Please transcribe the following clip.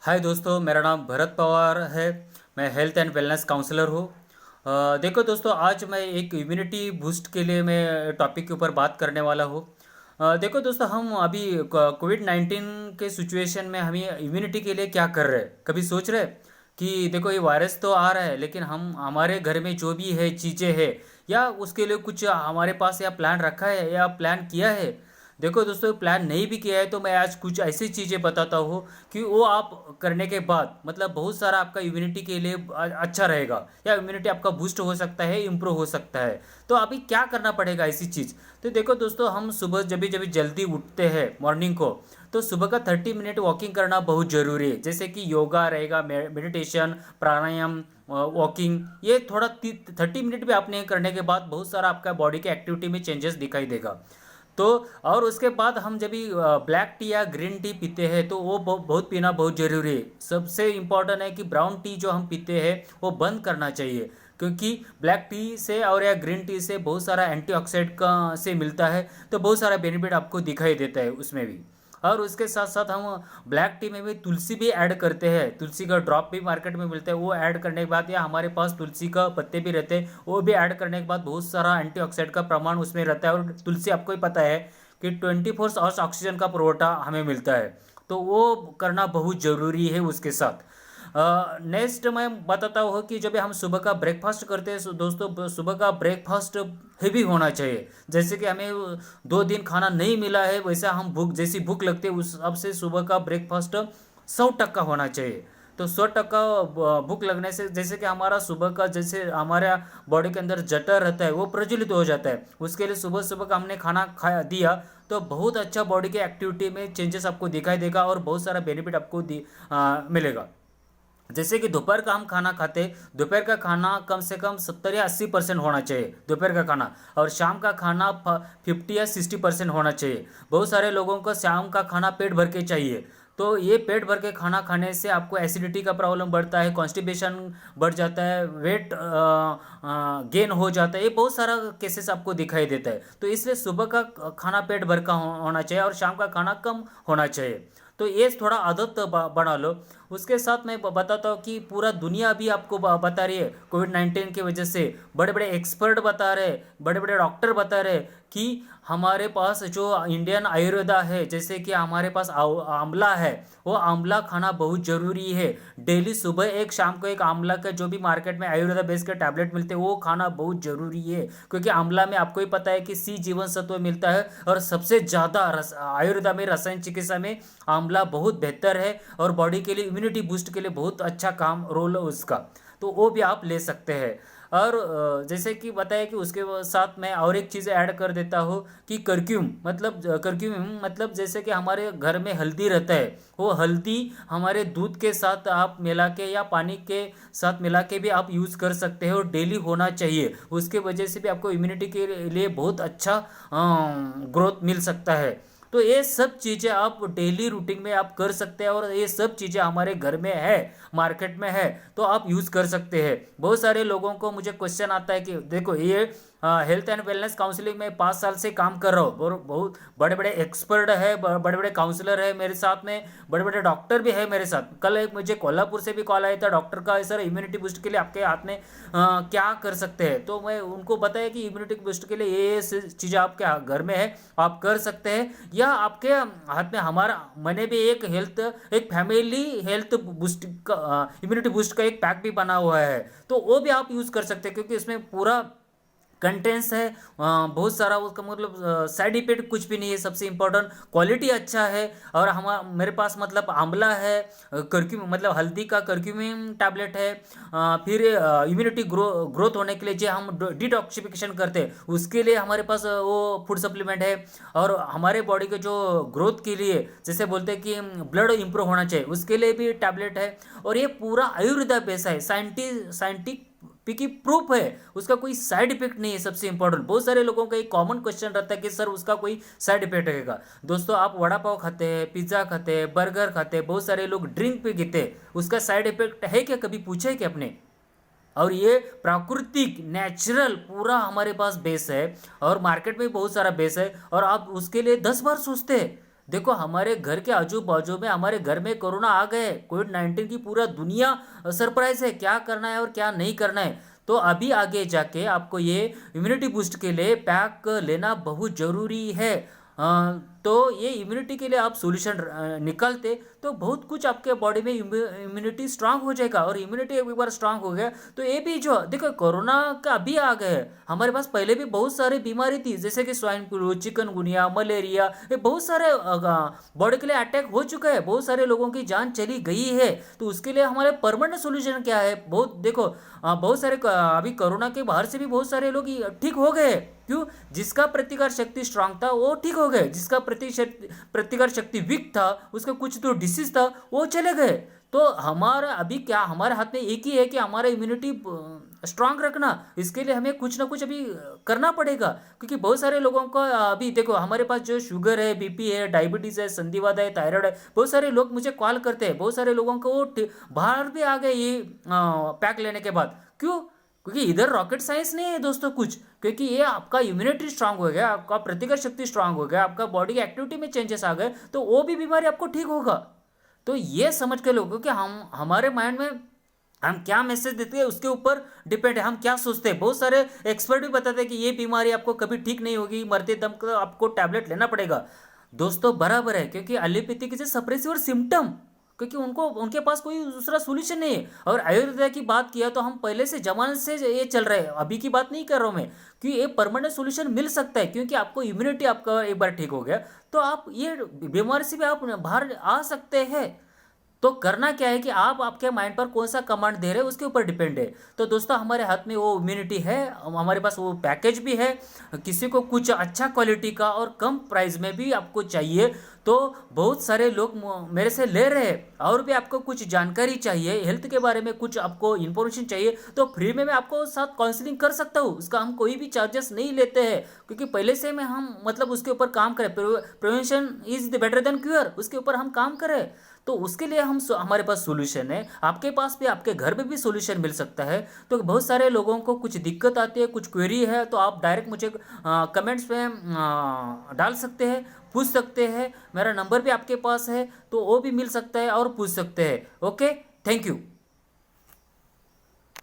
हाय दोस्तों, मेरा नाम भरत पवार है। मैं हेल्थ एंड वेलनेस काउंसलर हूँ। देखो दोस्तों, आज मैं एक इम्यूनिटी बूस्ट के लिए मैं टॉपिक के ऊपर बात करने वाला हूँ। देखो दोस्तों, हम अभी कोविड 19 के सिचुएशन में हम ये इम्यूनिटी के लिए क्या कर रहे हैं, कभी सोच रहे हैं कि देखो ये वायरस तो आ रहा है, लेकिन हम हमारे घर में जो भी है चीज़ें हैं, या उसके लिए कुछ हमारे पास या प्लान रखा है या प्लान किया है। देखो दोस्तों, प्लान नहीं भी किया है तो मैं आज कुछ ऐसी चीज़ें बताता हूँ कि वो आप करने के बाद मतलब बहुत सारा आपका इम्यूनिटी के लिए अच्छा रहेगा, या इम्यूनिटी आपका बूस्ट हो सकता है, इम्प्रूव हो सकता है। तो अभी क्या करना पड़ेगा ऐसी चीज़। तो देखो दोस्तों, हम सुबह जब जब जल्दी उठते हैं मॉर्निंग को, तो सुबह का 30 मिनट वॉकिंग करना बहुत ज़रूरी है। जैसे कि योगा रहेगा, मेडिटेशन, प्राणायाम, वॉकिंग, ये थोड़ा 30 मिनट भी आपने करने के बाद बहुत सारा आपका बॉडी के एक्टिविटी में चेंजेस दिखाई देगा। तो और उसके बाद हम जब भी ब्लैक टी या ग्रीन टी पीते हैं तो वो बहुत पीना बहुत ज़रूरी है। सबसे इम्पॉर्टेंट है कि ब्राउन टी जो हम पीते हैं वो बंद करना चाहिए, क्योंकि ब्लैक टी से और या ग्रीन टी से बहुत सारा एंटीऑक्सीडेंट का से मिलता है, तो बहुत सारा बेनिफिट आपको दिखाई देता है उसमें भी। और उसके साथ साथ हम ब्लैक टी में भी तुलसी भी ऐड करते हैं। तुलसी का ड्रॉप भी मार्केट में मिलता है, वो ऐड करने के बाद, या हमारे पास तुलसी का पत्ते भी रहते हैं, वो भी ऐड करने के बाद बहुत सारा एंटीऑक्सीडेंट का प्रमाण उसमें रहता है। और तुलसी आपको ही पता है कि 24 आवर्स ऑक्सीजन का पुरवठा हमें मिलता है, तो वो करना बहुत ज़रूरी है उसके साथ। नेक्स्ट मैं बताता हूँ कि जब हम सुबह का ब्रेकफास्ट करते हैं, दोस्तों सुबह का ब्रेकफास्ट हेवी होना चाहिए। जैसे कि हमें 2 दिन खाना नहीं मिला है, वैसा हम भूख जैसी भूख लगती है उस अब से सुबह का ब्रेकफास्ट 100% होना चाहिए। तो 100% भूख लगने से जैसे कि हमारा सुबह का जैसे हमारा बॉडी के अंदर जटर रहता है वो प्रज्वलित हो जाता है। उसके लिए सुबह सुबह का हमने खाना खा दिया तो बहुत अच्छा बॉडी के एक्टिविटी में चेंजेस आपको दिखाई देगा और बहुत सारा बेनिफिट आपको मिलेगा। जैसे कि दोपहर का हम खाना खाते, दोपहर का खाना कम से कम 70 या 80% होना चाहिए दोपहर का खाना, और शाम का खाना 50 या 60% होना चाहिए। बहुत सारे लोगों को शाम का खाना पेट भर के चाहिए, तो ये पेट भर के खाना खाने से आपको एसिडिटी का प्रॉब्लम बढ़ता है, कॉन्स्टिपेशन बढ़ जाता है, वेट गेन हो जाता है, ये बहुत सारा केसेस आपको दिखाई देता है। तो इसलिए सुबह का खाना पेट भर का होना चाहिए और शाम का खाना कम होना चाहिए। तो ये थोड़ा आदत बना लो। उसके साथ मैं बताता हूँ कि पूरा दुनिया भी आपको बता रही है, कोविड 19 की वजह से बड़े बड़े एक्सपर्ट बता रहे, बड़े बड़े डॉक्टर बता रहे कि हमारे पास जो इंडियन आयुर्वेदा है, जैसे कि हमारे पास आंवला है, वो आंवला खाना बहुत ज़रूरी है। डेली सुबह एक, शाम को एक आंवला का जो भी मार्केट में आयुर्वेदा बेस के टैबलेट मिलते हैं वो खाना बहुत ज़रूरी है, क्योंकि आंवला में आपको ही पता है कि सी जीवन सत्व मिलता है, और सबसे ज़्यादा आयुर्वेदा में, रसायन चिकित्सा में आंवला बहुत बेहतर है और बॉडी के लिए, इम्यूनिटी बूस्ट के लिए बहुत अच्छा काम रोल है उसका। तो वो भी आप ले सकते हैं। और जैसे कि बताया कि उसके साथ मैं और एक चीज़ ऐड कर देता हूँ कि करक्यूम मतलब जैसे कि हमारे घर में हल्दी रहता है, वो हल्दी हमारे दूध के साथ आप मिला के या पानी के साथ मिला के भी आप यूज़ कर सकते हैं, और डेली होना चाहिए। उसके वजह से भी आपको इम्यूनिटी के लिए बहुत अच्छा ग्रोथ मिल सकता है। तो ये सब चीज़ें आप डेली रूटीन में आप कर सकते हैं, और ये सब चीज़ें हमारे घर में है, मार्केट में है, तो आप यूज़ कर सकते हैं। बहुत सारे लोगों को मुझे क्वेश्चन आता है कि देखो ये हेल्थ एंड वेलनेस काउंसलिंग में 5 साल से काम कर रहा हूँ, और बहुत बड़े बड़े एक्सपर्ट है, बड़े बड़े काउंसलर है मेरे साथ में, बड़े बड़े डॉक्टर भी है मेरे साथ। कल एक मुझे कोल्हापुर से भी कॉल आया था डॉक्टर का, सर इम्यूनिटी बूस्ट के लिए आपके हाथ में क्या कर सकते हैं। तो मैं उनको बताया कि इम्यूनिटी बूस्ट के लिए ये चीज़ें आपके घर में है, आप कर सकते हैं, या आपके हाथ में हमारा, मैंने भी एक फैमिली हेल्थ बूस्ट का, इम्यूनिटी बूस्ट का एक पैक भी बना हुआ है, तो वो भी आप यूज़ कर सकते हैं, क्योंकि इसमें पूरा कंटेंट्स है बहुत सारा, उसका मतलब साइड इफेक्ट कुछ भी नहीं है। सबसे इम्पोर्टेंट क्वालिटी अच्छा है, और हम मेरे पास मतलब आंवला है, करक्यूम मतलब हल्दी का करक्यूमिन टैबलेट है, फिर इम्यूनिटी ग्रोथ होने के लिए जो हम डिटॉक्सिफिकेशन करते हैं उसके लिए हमारे पास वो फूड सप्लीमेंट है, और हमारे बॉडी के जो ग्रोथ के लिए जैसे बोलते हैं कि ब्लड इंप्रूव होना चाहिए उसके लिए भी टैबलेट है। और ये पूरा आयुर्वेदा बेस है, साइंटिफिक की प्रूफ है, उसका कोई साइड इफेक्ट नहीं है। सबसे इंपॉर्टेंट, बहुत सारे लोगों का एक कॉमन क्वेश्चन रहता है कि सर उसका कोई साइड इफेक्ट रहेगा। दोस्तों, आप वड़ा पाव खाते हैं, पिज्जा खाते हैं, बर्गर खाते हैं, बहुत सारे लोग ड्रिंक पे पीते हैं, उसका साइड इफेक्ट है क्या, कभी पूछा है क्या आपने। और ये प्राकृतिक नेचुरल पूरा हमारे पास बेस है, और मार्केट में बहुत सारा बेस है, और आप उसके लिए 10 बार सोचते हैं, देखो हमारे घर के आजू बाजू में, हमारे घर में कोरोना आ गए, कोविड 19 की पूरा दुनिया सरप्राइज है, क्या करना है और क्या नहीं करना है। तो अभी आगे जाके आपको ये इम्यूनिटी बूस्ट के लिए पैक लेना बहुत ज़रूरी है। तो ये इम्यूनिटी के लिए आप सॉल्यूशन निकालते तो बहुत कुछ आपके बॉडी में इम्यूनिटी स्ट्रांग हो जाएगा। और इम्यूनिटी एक बार स्ट्रांग हो गया तो ये भी जो देखो कोरोना का अभी आ गया है, हमारे पास पहले भी बहुत सारी बीमारी थी जैसे कि स्वाइन फ्लू, चिकनगुनिया, मलेरिया, ये बहुत सारे बॉडी के लिए अटैक हो चुका है, बहुत सारे लोगों की जान चली गई है। तो उसके लिए हमारे परमानेंट सोल्यूशन क्या है? बहुत देखो बहुत सारे अभी कोरोना के बाहर से भी बहुत सारे लोग ठीक हो गए। क्यों? जिसका प्रतिकार शक्ति स्ट्रांग था वो ठीक हो गए, जिसका प्रतिकार शक्ति वीक था, उसका कुछ तो डिसीज था, वो चले गए। तो हमारा अभी क्या, हमारे हाथ में एक ही है कि हमारा इम्यूनिटी स्ट्रांग रखना। इसके लिए हमें कुछ ना कुछ अभी करना पड़ेगा, क्योंकि बहुत सारे लोगों को अभी देखो हमारे पास जो शुगर है, बीपी है, डायबिटीज़ है, संधिवात है, थायराइड है, बहुत सारे लोग मुझे कॉल करते हैं, बहुत सारे लोगों को बाहर भी आ गए ये पैक लेने के बाद। क्यों? क्योंकि इधर रॉकेट साइंस नहीं है दोस्तों कुछ, क्योंकि ये आपका इम्यूनिटी स्ट्रांग हो गया, आपका प्रतिकार शक्ति स्ट्रांग हो गया, आपका बॉडी की एक्टिविटी में चेंजेस आ गए, तो वो भी बीमारी आपको ठीक होगा। तो ये समझ के लोगों कि हम हमारे माइंड में हम क्या मैसेज देते हैं उसके ऊपर डिपेंड है, हम क्या सोचते हैं। बहुत सारे एक्सपर्ट भी बताते हैं कि ये बीमारी आपको कभी ठीक नहीं होगी, मरते दम को आपको टैबलेट लेना पड़ेगा। दोस्तों बराबर है, क्योंकि एलोपैथी से सप्रेसिव सिम्टम, क्योंकि उनको उनके पास कोई दूसरा सोल्यूशन नहीं है। और आयुर्वेद की बात किया तो हम पहले से जमाने से ये चल रहे हैं, अभी की बात नहीं कर रहा हूँ मैं, कि ये परमानेंट सोल्यूशन मिल सकता है। क्योंकि आपको इम्यूनिटी आपका एक बार ठीक हो गया तो आप ये बीमारी से भी आप बाहर आ सकते हैं। तो करना क्या है कि आप आपके माइंड पर कौन सा कमांड दे रहे हैं उसके ऊपर डिपेंड है। तो दोस्तों हमारे हाथ में वो इम्यूनिटी है, हमारे पास वो पैकेज भी है। किसी को कुछ अच्छा क्वालिटी का और कम प्राइस में भी आपको चाहिए तो बहुत सारे लोग मेरे से ले रहे हैं। और भी आपको कुछ जानकारी चाहिए, हेल्थ के बारे में कुछ आपको इन्फॉर्मेशन चाहिए, तो फ्री में मैं आपको साथ काउंसलिंग कर सकता हूँ। उसका हम कोई भी चार्जेस नहीं लेते हैं, क्योंकि पहले से मैं हम मतलब उसके ऊपर काम करें, prevention is the better than cure, उसके ऊपर हम काम करें। तो उसके लिए हमारे पास सॉल्यूशन है, आपके पास भी, आपके घर में भी सॉल्यूशन मिल सकता है। तो बहुत सारे लोगों को कुछ दिक्कत आती है, कुछ क्वेरी है, तो आप डायरेक्ट मुझे कमेंट्स में डाल सकते हैं, पूछ सकते हैं। मेरा नंबर भी आपके पास है तो वो भी मिल सकता है और पूछ सकते हैं। Okay, thank you.